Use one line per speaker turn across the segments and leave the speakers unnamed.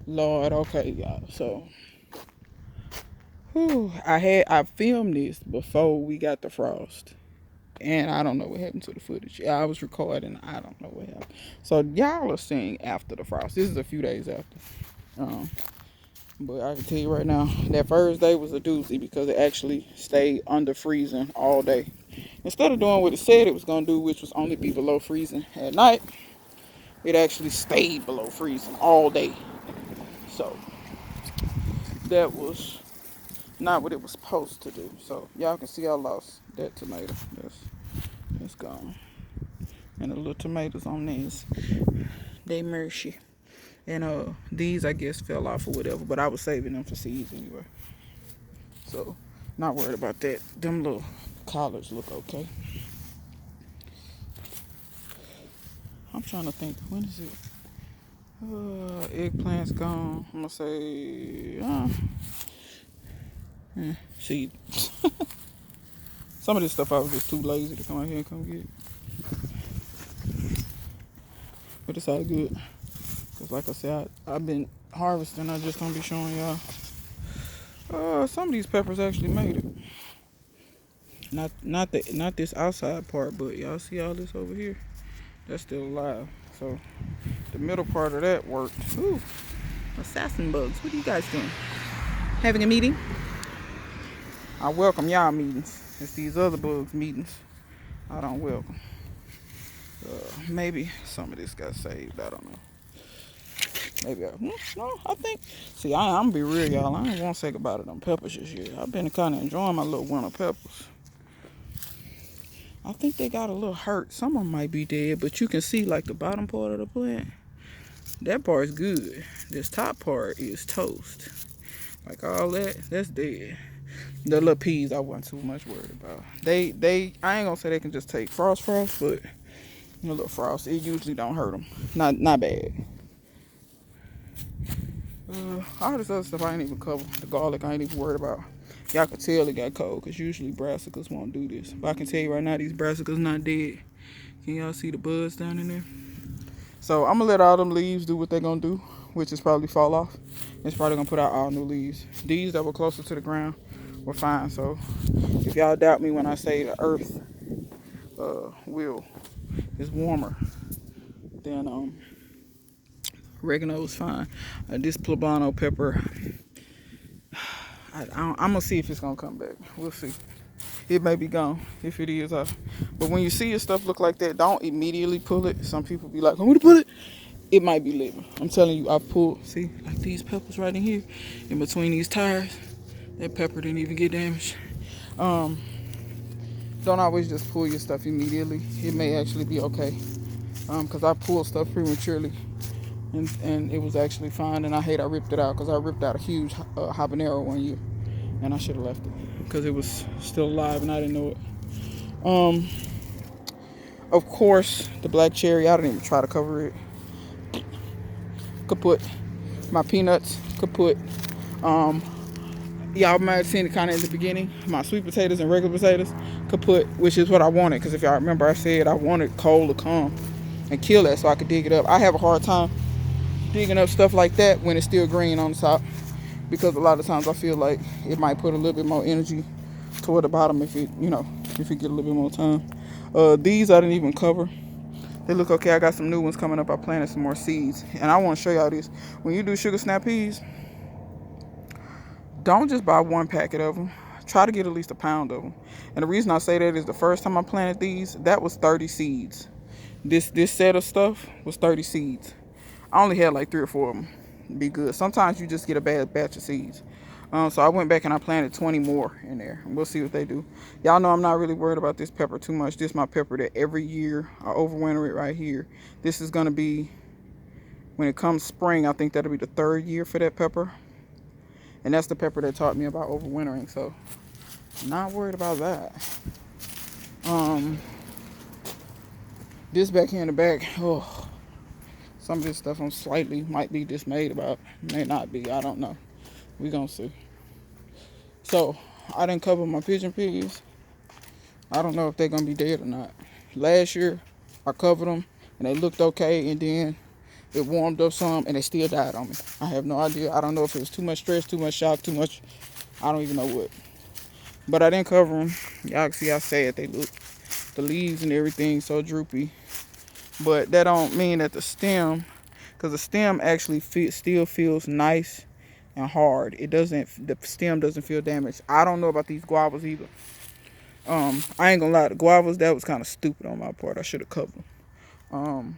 Lord, okay, y'all. So, I filmed this before we got the frost, and I don't know what happened to the footage. Yeah, I was recording. I don't know what happened. So y'all are seeing after the frost. This is a few days after. Um, but I can tell you right now, that first day was a doozy because it actually stayed under freezing all day. Instead of doing what it said it was gonna do, which was only be below freezing at night, it actually stayed below freezing all day. So that was not what it was supposed to do. So y'all can see I lost that tomato. That's gone. And the little tomatoes on these, they mercy. And these I guess fell off or whatever, but I was saving them for seeds anyway. So not worried about that. Them little collards look okay. I'm trying to think, when is it? Eggplant's gone. I'm gonna say seed. Some of this stuff I was just too lazy to come out here and come get. But it's all good. Cause like I said, I've been harvesting. I just don't be showing y'all. Some of these peppers actually made it. Not this outside part, but y'all see all this over here? That's still alive. So the middle part of that worked. Ooh, assassin bugs. What are you guys doing? Having a meeting? I welcome y'all meetings. It's these other bugs meetings I don't welcome. Maybe some of this got saved. I don't know. Maybe no, I think. See, I'm gonna be real, y'all. I ain't want to say goodbye to them peppers this year. I've been kind of enjoying my little winter peppers. I think they got a little hurt. Some of them might be dead, but you can see like the bottom part of the plant. That part's good. This top part is toast. Like all that's dead. The little peas I wasn't too much worried about. They I ain't gonna say they can just take frost, but a little frost, it usually don't hurt them. Not bad. All this other stuff I ain't even cover. The garlic I ain't even worried about. Y'all can tell it got cold because usually brassicas won't do this. But I can tell you right now, these brassicas not dead. Can y'all see the buds down in there? So I'm gonna let all them leaves do what they're gonna do, which is probably fall off. It's probably gonna put out all new leaves. These that were closer to the ground were fine. So if y'all doubt me when I say the earth will is warmer, then oregano's fine. This poblano pepper, I'm gonna see if it's gonna come back. We'll see. It may be gone if it is. But when you see your stuff look like that, don't immediately pull it. Some people be like, "I'm gonna pull it." It might be living. I'm telling you, I've pulled. See, like these peppers right in here, in between these tires. That pepper didn't even get damaged. Um, don't always just pull your stuff immediately. It may actually be okay. Cause I pulled stuff prematurely, and it was actually fine. And I hate I ripped it out, cause I ripped out a huge habanero one year, and I should have left it, cause it was still alive and I didn't know it. Um, of course, the black cherry. I didn't even try to cover it. Kaput. My peanuts kaput. Um, y'all might have seen it kind of in the beginning. My sweet potatoes and regular potatoes kaput, which is what I wanted. Because if y'all remember, I said I wanted coal to come and kill that so I could dig it up. I have a hard time digging up stuff like that when it's still green on the top, because a lot of times I feel like it might put a little bit more energy toward the bottom if it, if it get a little bit more time. These I didn't even cover. They look okay. I got some new ones coming up. I planted some more seeds. And I want to show y'all this. When you do sugar snap peas, don't just buy one packet of them. Try to get at least a pound of them. And the reason I say that is the first time I planted these, that was 30 seeds. This set of stuff was 30 seeds. I only had like 3 or 4 of them. Be good. Sometimes you just get a bad batch of seeds. So I went back and I planted 20 more in there. We'll see what they do. Y'all know I'm not really worried about this pepper too much. This is my pepper that every year I overwinter it right here. This is going to be, when it comes spring, I think that'll be the 3rd year for that pepper. And that's the pepper that taught me about overwintering. So not worried about that. This back here in the back, some of this stuff I'm slightly might be dismayed about. May not be, I don't know. We gonna see. So I didn't cover my pigeon peas. I don't know if they're gonna be dead or not. Last year I covered them and they looked okay, and then It warmed up some, and they still died on me. I have no idea. I don't know if it was too much stress, too much shock, too much. I don't even know what. But I didn't cover them. Y'all can see how sad they look. The leaves and everything so droopy. But that don't mean that the stem, because the stem actually still feels nice and hard. It doesn't. The stem doesn't feel damaged. I don't know about these guavas either. I ain't gonna lie. The guavas, that was kind of stupid on my part. I should have covered them.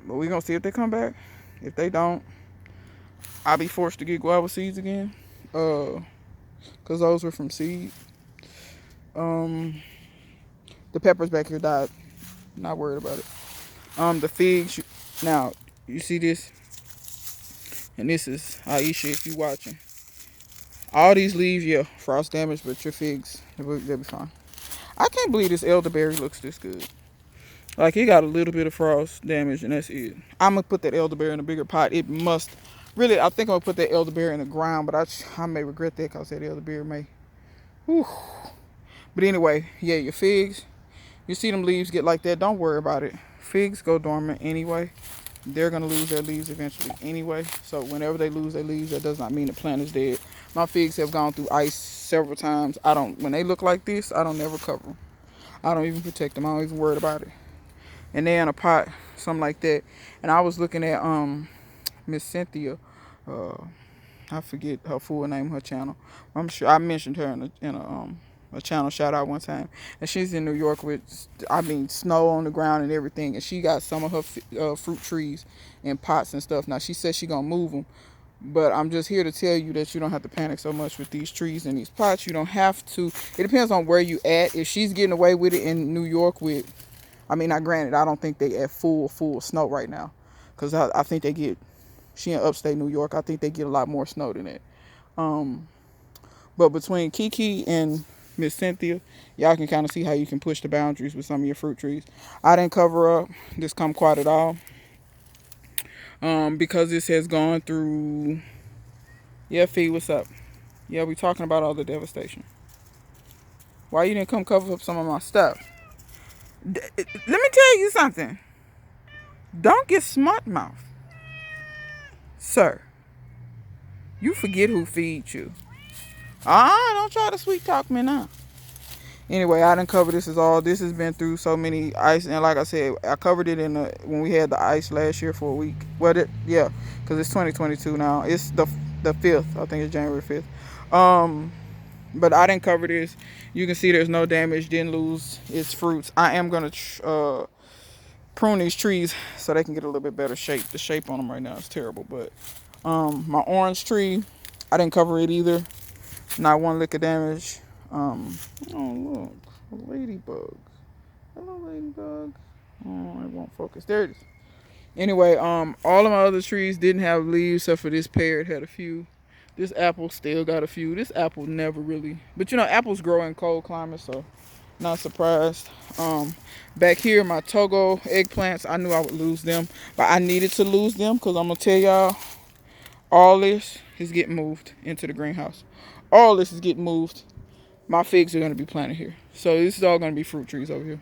But we gonna see if they come back. If they don't, I'll be forced to get guava seeds again. Cause those were from seed. The peppers back here died. Not worried about it. The figs. Now you see this, and this is Aisha. If you watching, all these leaves, yeah, frost damage, but your figs, they'll be fine. I can't believe this elderberry looks this good. Like, it got a little bit of frost damage, and that's it. I'm gonna put that elderberry in a bigger pot. It must really. I think I'm gonna put that elderberry in the ground, but I may regret that because that elderberry may. Whew. But anyway, yeah, your figs. You see them leaves get like that, don't worry about it. Figs go dormant anyway. They're going to lose their leaves eventually anyway. So whenever they lose their leaves, that does not mean the plant is dead. My figs have gone through ice several times. When they look like this, I don't never cover them. I don't even protect them. I don't even worry about it. And they're in a pot, something like that. And I was looking at Miss Cynthia. I forget her full name, her channel. I'm sure I mentioned her in a channel shout out one time, and she's in New York with, snow on the ground and everything, and she got some of her fruit trees in pots and stuff. Now she says she gonna move them, but I'm just here to tell you that you don't have to panic so much with these trees and these pots. You don't have to. It depends on where you at. If she's getting away with it in New York with, now granted, I don't think they at full snow right now, because I think they get, she in upstate New York, I think they get a lot more snow than that. But between Kiki and Miss Cynthia, y'all can kind of see how you can push the boundaries with some of your fruit trees. I didn't cover up this kumquat at all, because this has gone through. Yeah, Fee, what's up? Yeah, we talking about all the devastation. Why you didn't come cover up some of my stuff? Let me tell you something. Don't get smart mouth, sir. You forget who feeds you. Don't try to sweet talk me now. Anyway, I didn't cover this. This has been through so many ice, and like I said, I covered it when we had the ice last year for a week. Because it's 2022 now. It's the 5th. I think it's January 5th. But I didn't cover this. You can see there's no damage. Didn't lose its fruits. I am gonna prune these trees so they can get a little bit better shape. The shape on them right now is terrible. But my orange tree, I didn't cover it either. Not one lick of damage. Oh look, ladybugs. Hello, ladybug. Oh, it won't focus. There it is. Anyway, all of my other trees didn't have leaves except for this pear. It had a few. This apple still got a few. This apple never really. But apples grow in cold climates, so not surprised. Back here, my Togo eggplants, I knew I would lose them, but I needed to lose them because I'm gonna tell y'all, all this is getting moved into the greenhouse. All this is getting moved. My figs are going to be planted here. So this is all going to be fruit trees over here.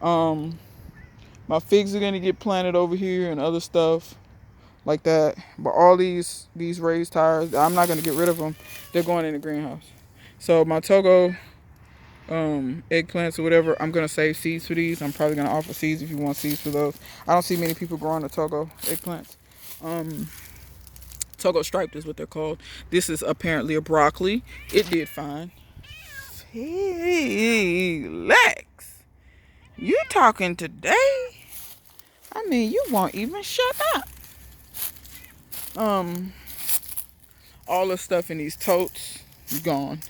My figs are going to get planted over here and other stuff like that. But all these raised tires, I'm not going to get rid of them. They're going in the greenhouse. So my Togo eggplants or whatever, I'm going to save seeds for these. I'm probably going to offer seeds if you want seeds for those. I don't see many people growing the Togo eggplants. Togo striped is what they're called. This is apparently a broccoli. It did fine. Hey, Lex, you talking today? You won't even shut up. All the stuff in these totes is gone.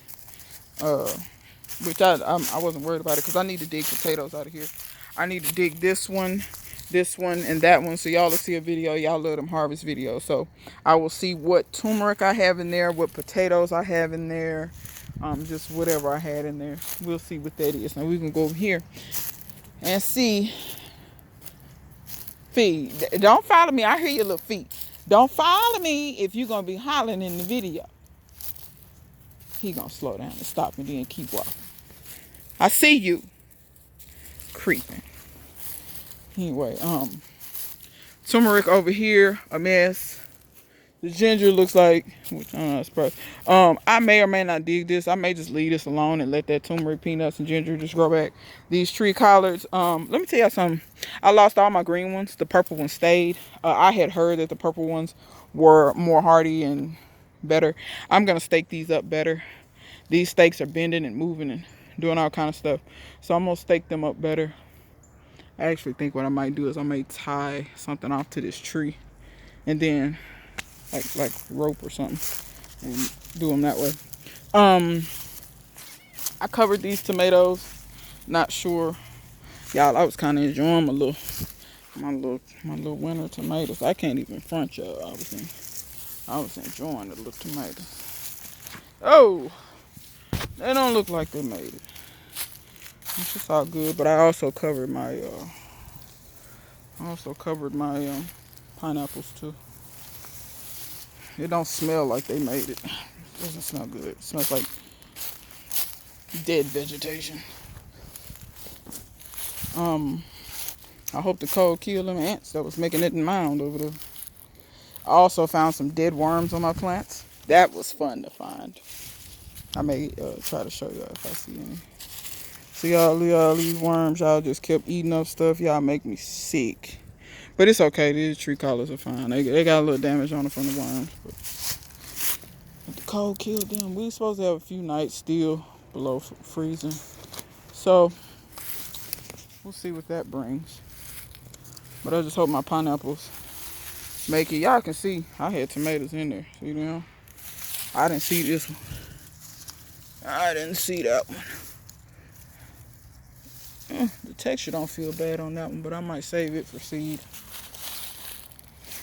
Which I wasn't worried about it because I need to dig potatoes out of here. I need to dig this one, and that one, so y'all will see a video. Y'all love them harvest videos. So I will see what turmeric I have in there, what potatoes I have in there. Just whatever I had in there. We'll see what that is. Now we can go over here and see. Feet. Don't follow me. I hear your little feet. Don't follow me if you're going to be hollering in the video. He going to slow down and stop and then keep walking. I see you. Creeping. Anyway, Turmeric over here, a mess. The ginger looks like, which I'm not surprised. I may or may not dig this. I may just leave this alone and let that turmeric, peanuts, and ginger just grow back. These tree collards. Let me tell you something. I lost all my green ones. The purple ones stayed. I had heard that the purple ones were more hardy and better. I'm gonna stake these up better. These stakes are bending and moving and doing all kind of stuff. So I'm gonna stake them up better. I actually think what I might do is I may tie something off to this tree and then like rope or something and do them that way. I covered these tomatoes. Not sure, y'all. I was kind of enjoying my little winter tomatoes. I can't even front y'all. I was enjoying the little tomatoes. Oh, they don't look like they made it. It's just all good. But I also covered my pineapples too. It don't smell like they made it. It doesn't smell good. It smells like dead vegetation. I hope the cold killed them ants that was making it in mound over there. I also found some dead worms on my plants. That was fun to find. I may try to show y'all if I see any. See all these worms, y'all just kept eating up stuff. Y'all make me sick. But it's okay. These tree collars are fine. They got a little damage on them from the worms. But the cold killed them. We supposed to have a few nights still below freezing. So we'll see what that brings. But I just hope my pineapples make it. Y'all can see I had tomatoes in there. See them? I didn't see this one. I didn't see that one. The texture don't feel bad on that one, but I might save it for seed.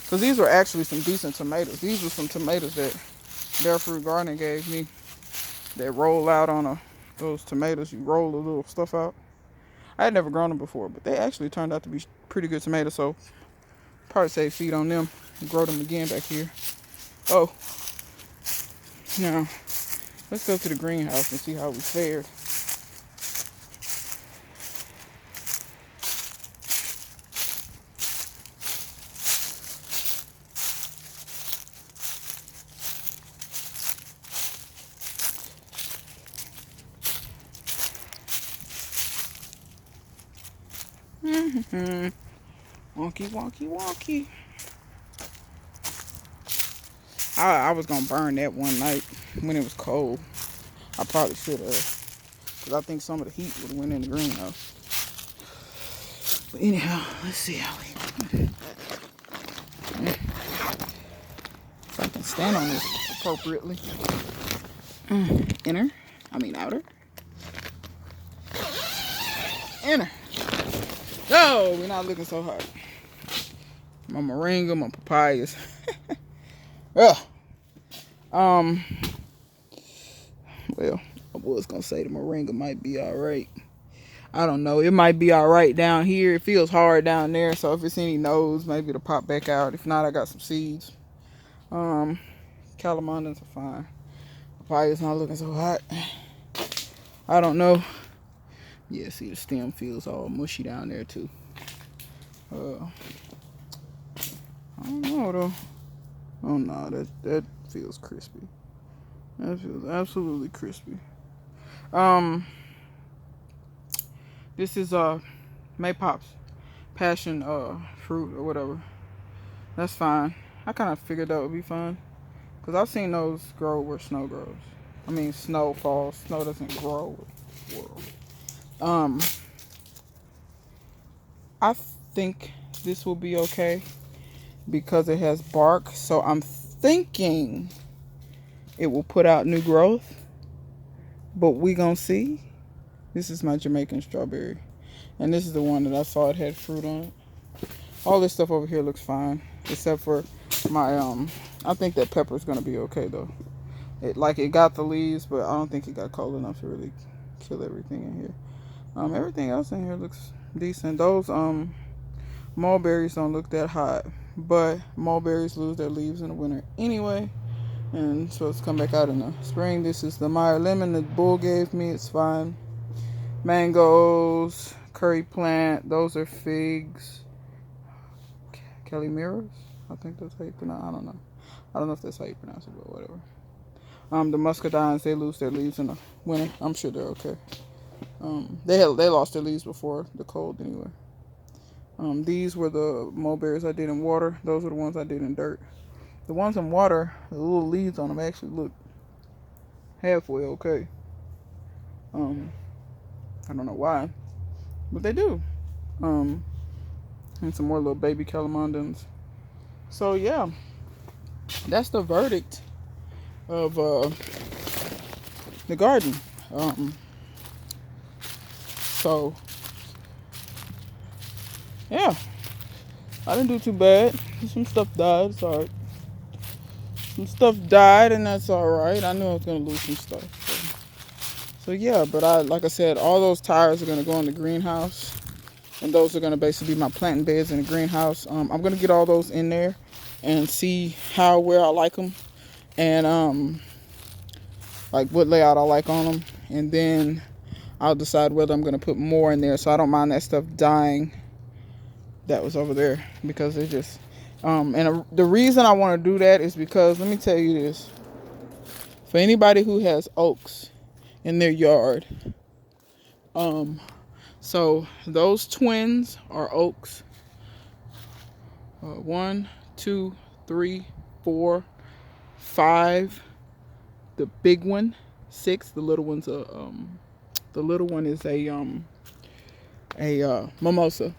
Because these were actually some decent tomatoes. These were some tomatoes that Bear Fruit Garden gave me that roll out on those tomatoes. You roll the little stuff out. I had never grown them before, but they actually turned out to be pretty good tomatoes. So probably save seed on them and grow them again back here. Oh, now let's go to the greenhouse and see how we fared. Wonky, wonky, wonky. I was gonna burn that one night when it was cold. I probably should have, because I think some of the heat would have went in the greenhouse. But anyhow, let's see how we. If I can stand on this appropriately. Outer. Inner. No, we're not looking so hard. My moringa, my papayas. Ugh. Well, I was gonna say the moringa might be alright. I don't know. It might be alright down here. It feels hard down there, so if it's any nodes, maybe it'll pop back out. If not, I got some seeds. Calamondins are fine. Papaya's not looking so hot. I don't know. Yeah, see the stem feels all mushy down there too. I don't know though. Oh no, that feels crispy. That feels absolutely crispy. This is Maypop's passion fruit or whatever. That's fine. I kind of figured that would be fun, because I've seen those grow where snow grows. I mean, snow falls. Snow doesn't grow. I think this will be okay because it has bark. So I'm thinking it will put out new growth, but we gonna see. This is my Jamaican Strawberry, and this is the one that I saw it had fruit on it. All this stuff over here looks fine, except for my I think that pepper is gonna be okay though. It got the leaves, but I don't think it got cold enough to really kill everything in here. Everything else in here looks decent. Those mulberries don't look that hot, but mulberries lose their leaves in the winter anyway, and supposed to come back out in the spring. This is the Meyer lemon that Bull gave me. It's fine. Mangoes, curry plant. Those are figs. Kelly Mirrors. I think that's how you pronounce. I don't know. I don't know if that's how you pronounce it, but whatever. The muscadines, they lose their leaves in the winter. I'm sure they're okay. They lost their leaves before the cold anyway. These were the mulberries I did in water. Those were the ones I did in dirt. The ones in water, the little leaves on them actually look halfway okay. I don't know why, but they do. And some more little baby calamondins. So yeah, that's the verdict of the garden. So yeah, I didn't do too bad. Some stuff died. It's alright. Some stuff died, and that's alright. I knew I was gonna lose some stuff. So yeah, but like I said, all those tires are gonna go in the greenhouse, and those are gonna basically be my planting beds in the greenhouse. I'm gonna get all those in there and see where I like them, and like what layout I like on them, and then I'll decide whether I'm gonna put more in there. So I don't mind that stuff dying that was over there, because they just the reason I want to do that is because, let me tell you this, for anybody who has oaks in their yard, so those twins are oaks. 1, 2, 3, 4, 5. The big one, 6. The little one's the little one is a mimosa.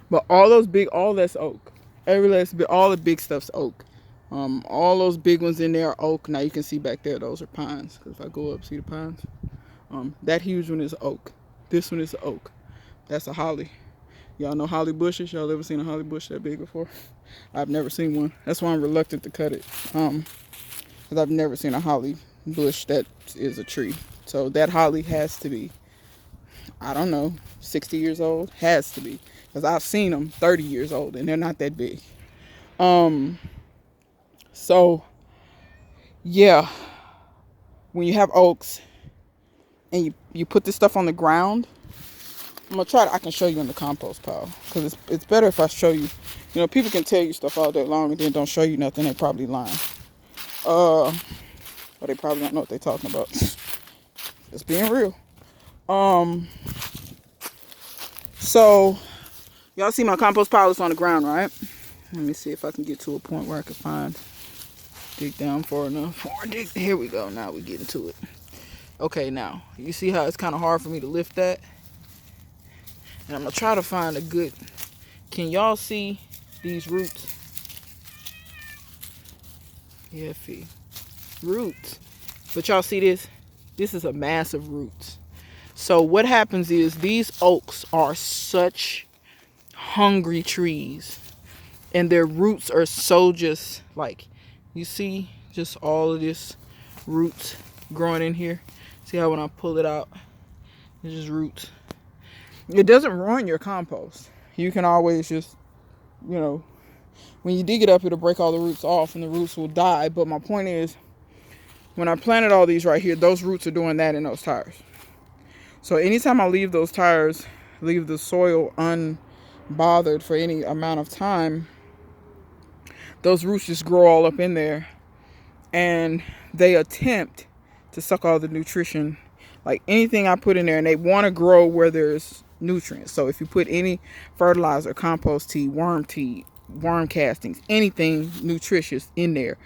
But all that's oak. Every last bit, all the big stuff's oak. All those big ones in there are oak. Now you can see back there, those are pines. Because if I go up, see the pines? That huge one is oak. This one is oak. That's a holly. Y'all know holly bushes? Y'all ever seen a holly bush that big before? I've never seen one. That's why I'm reluctant to cut it. Because I've never seen a holly bush that is a tree. So that holly has to be, I don't know, 60 years old? Has to be. Because I've seen them 30 years old, and they're not that big. So, yeah. When you have oaks, and you put this stuff on the ground, I'm going to try I can show you in the compost pile. Because it's better if I show you. You know, people can tell you stuff all day long, and then don't show you nothing. They probably lying. Or they probably don't know what they're talking about. Just being real. So, y'all see my compost pile is on the ground, right? Let me see if I can get to a point where I can dig down far enough. Here we go. Now we're getting to it. Okay, now, you see how it's kind of hard for me to lift that? And I'm going to try to find a good... Can y'all see these roots? Yeah, roots. But y'all see this? This is a massive roots. So what happens is these oaks are such hungry trees, and their roots are so just like, you see just all of this roots growing in here. See how when I pull it out, it's just roots. It doesn't ruin your compost. You can always just, you know, when you dig it up, it'll break all the roots off and the roots will die. But my point is, when I planted all these right here, those roots are doing that in those tires. So anytime I leave those tires, leave the soil unbothered for any amount of time, those roots just grow all up in there, and they attempt to suck all the nutrition, like anything I put in there, and they want to grow where there's nutrients. So if you put any fertilizer, compost tea, worm castings, anything nutritious in there,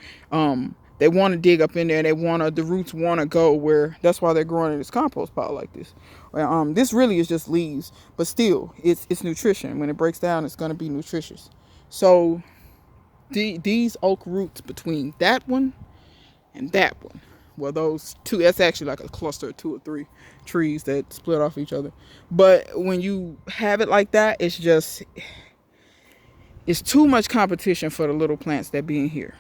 they want to dig up in there, and the roots want to go where, that's why they're growing in this compost pile like this. This really is just leaves, but still, it's nutrition. When it breaks down, it's going to be nutritious. So these oak roots between that one and that one, well, those two, that's actually like a cluster of 2 or 3 trees that split off each other. But when you have it like that, it's too much competition for the little plants that be in here.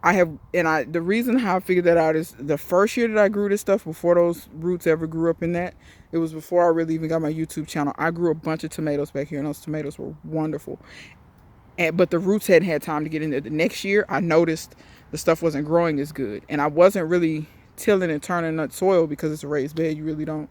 The reason how I figured that out is the first year that I grew this stuff, before those roots ever grew up in that, it was before I really even got my YouTube channel. I grew a bunch of tomatoes back here, and those tomatoes were wonderful. But the roots hadn't had time to get in there. The next year, I noticed the stuff wasn't growing as good, and I wasn't really tilling and turning that soil because it's a raised bed. You don't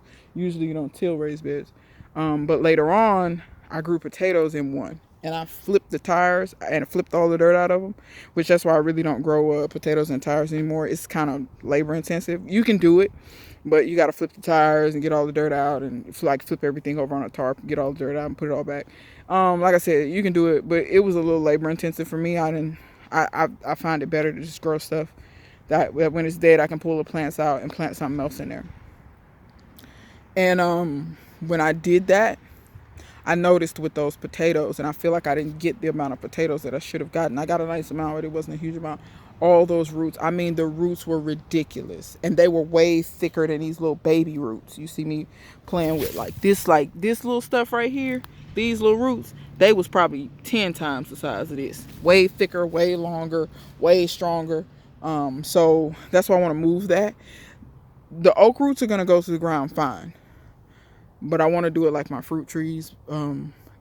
till raised beds. But later on, I grew potatoes in one. and I flipped the tires and flipped all the dirt out of them, which that's why I really don't grow potatoes and tires anymore. It's kind of labor intensive. You can do it, but you got to flip the tires and get all the dirt out, and flip everything over on a tarp, get all the dirt out and put it all back. Like I said, you can do it, but it was a little labor intensive for me. I find it better to just grow stuff that when it's dead, I can pull the plants out and plant something else in there. And when I did that, I noticed with those potatoes, and I feel like I didn't get the amount of potatoes that I should have gotten. I got a nice amount, but it wasn't a huge amount. All those roots, I mean, the roots were ridiculous, and they were way thicker than these little baby roots. You see me playing with like this little stuff right here. These little roots, they was probably 10 times the size of this. Way thicker, way longer, way stronger. So that's why I want to move that. The oak roots are gonna go to the ground fine, but I want to do it like my fruit trees,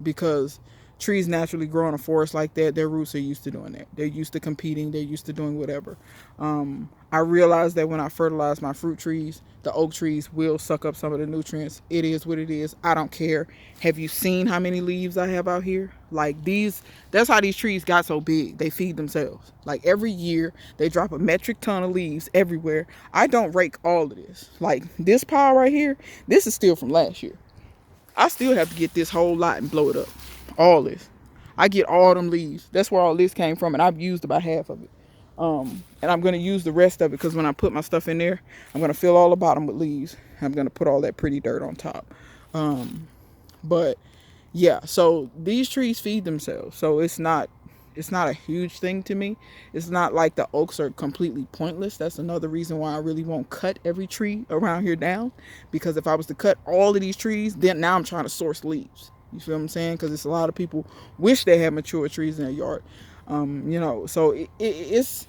because trees naturally grow in a forest like that. Their roots are used to doing that. They're used to competing. They're used to doing whatever. I realized that when I fertilize my fruit trees, the oak trees will suck up some of the nutrients. It is what it is. I don't care. Have you seen how many leaves I have out here? Like these, that's how these trees got so big. They feed themselves. Like every year, they drop a metric ton of leaves everywhere. I don't rake all of this. Like this pile right here, this is still from last year. I still have to get this whole lot and blow it up. All this. I get all them leaves. That's where all this came from, and I've used about half of it. And I'm going to use the rest of it because when I put my stuff in there, I'm going to fill all the bottom with leaves. I'm going to put all that pretty dirt on top. But yeah, so these trees feed themselves. So it's not a huge thing to me. It's not like the oaks are completely pointless. That's another reason why I really won't cut every tree around here down, because if I was to cut all of these trees, then now I'm trying to source leaves. You feel what I'm saying? Because it's a lot of people wish they had mature trees in their yard. So it's,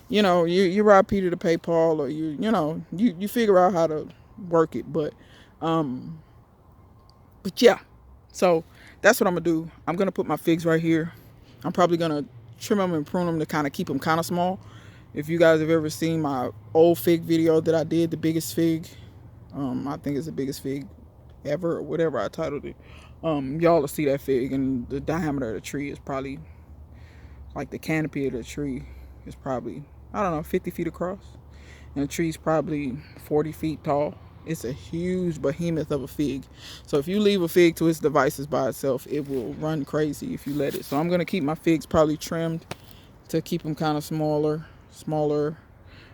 you rob Peter to pay Paul, or you figure out how to work it. But yeah, so that's what I'm gonna do. I'm gonna put my figs right here. I'm probably gonna trim them and prune them to kind of keep them kind of small. If you guys have ever seen my old fig video that I did, the biggest fig, I think it's the biggest fig ever, or whatever I titled it. Y'all will see that fig, and the diameter of the tree is probably, like the canopy of the tree is probably, I don't know, 50 feet across, and the tree's probably 40 feet tall. It's a huge behemoth of a fig. So if you leave a fig to its devices by itself, it will run crazy if you let it. So I'm going to keep my figs probably trimmed to keep them kind of smaller.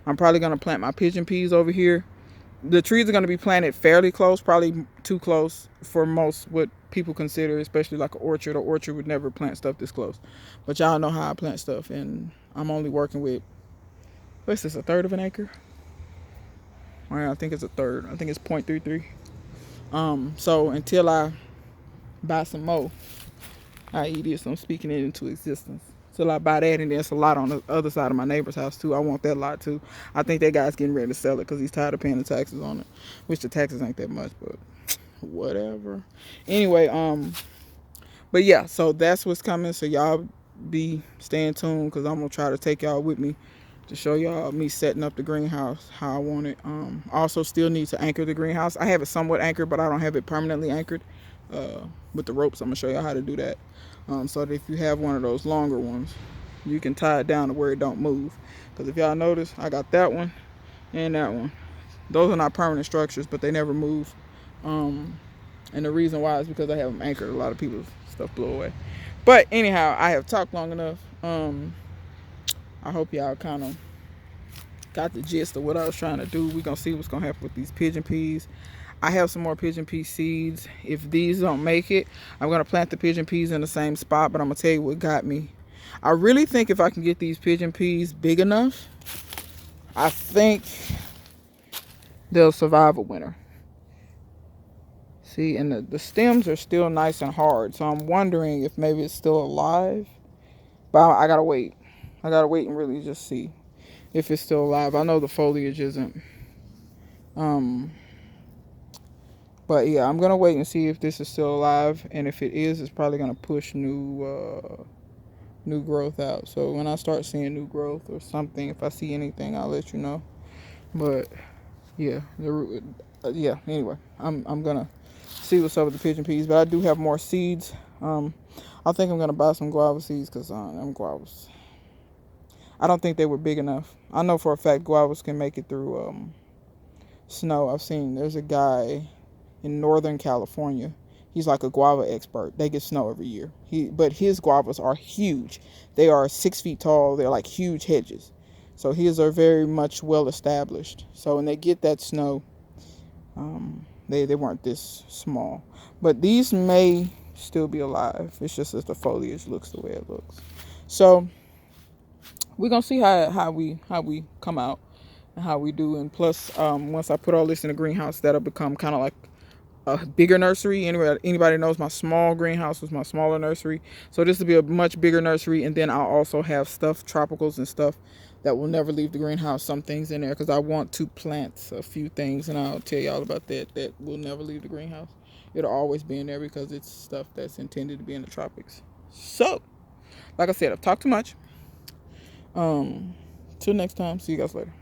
I'm probably going to plant my pigeon peas over here. The trees are going to be planted fairly close, probably too close for most what people consider, especially like an orchard. An orchard would never plant stuff this close. But y'all know how I plant stuff, and I'm only working with, what's this, a third of an acre? Well, I think it's a third. I think it's 0.33. So until I buy some more, i.e. this, I'm speaking it into existence. Till I buy that, and there's a lot on the other side of my neighbor's house too. I want that lot too. I think that guy's getting ready to sell it because he's tired of paying the taxes on it, which the taxes ain't that much, but whatever. Anyway, but yeah, so that's what's coming. So y'all be staying tuned, because I'm gonna try to take y'all with me to show y'all me setting up the greenhouse how I want it. I also still need to anchor the greenhouse. I have it somewhat anchored, but I don't have it permanently anchored with the ropes. I'm gonna show y'all how to do that. So that if you have one of those longer ones, you can tie it down to where it don't move. Because if y'all notice, I got that one and that one. Those are not permanent structures, but they never move. And the reason why is because I have them anchored. A lot of people's stuff blew away. But anyhow, I have talked long enough. I hope y'all kind of got the gist of what I was trying to do. We're going to see what's going to happen with these pigeon peas. I have some more pigeon pea seeds. If these don't make it, I'm going to plant the pigeon peas in the same spot. But I'm going to tell you what got me. I really think if I can get these pigeon peas big enough, I think they'll survive a winter. See, and the stems are still nice and hard. So I'm wondering if maybe it's still alive. But I got to wait. I got to wait and really just see if it's still alive. I know the foliage isn't. But yeah, I'm going to wait and see if this is still alive. And if it is, it's probably going to push new growth out. So when I start seeing new growth or something, if I see anything, I'll let you know. But yeah, anyway, I'm going to see what's up with the pigeon peas. But I do have more seeds. I think I'm gonna buy some guava seeds because them guavas. I don't think they were big enough. I know for a fact guavas can make it through snow. I've seen there's a guy in Northern California. He's like a guava expert. They get snow every year. But his guavas are huge. They are 6 feet tall. They're like huge hedges. So his are very much well established. So when they get that snow, they weren't this small. But these may still be alive. It's just that the foliage looks the way it looks. So we're gonna see how we come out and how we do. And plus, once I put all this in the greenhouse, that'll become kind of like a bigger nursery. Anybody knows my small greenhouse was my smaller nursery. So this will be a much bigger nursery. And then I'll also have stuff, tropicals and stuff that will never leave the greenhouse. Some things in there because I want to plant a few things, and I'll tell y'all about that will never leave the greenhouse. It'll always be in there because it's stuff that's intended to be in the tropics. So, like I said, I've talked too much. Till next time. See you guys later.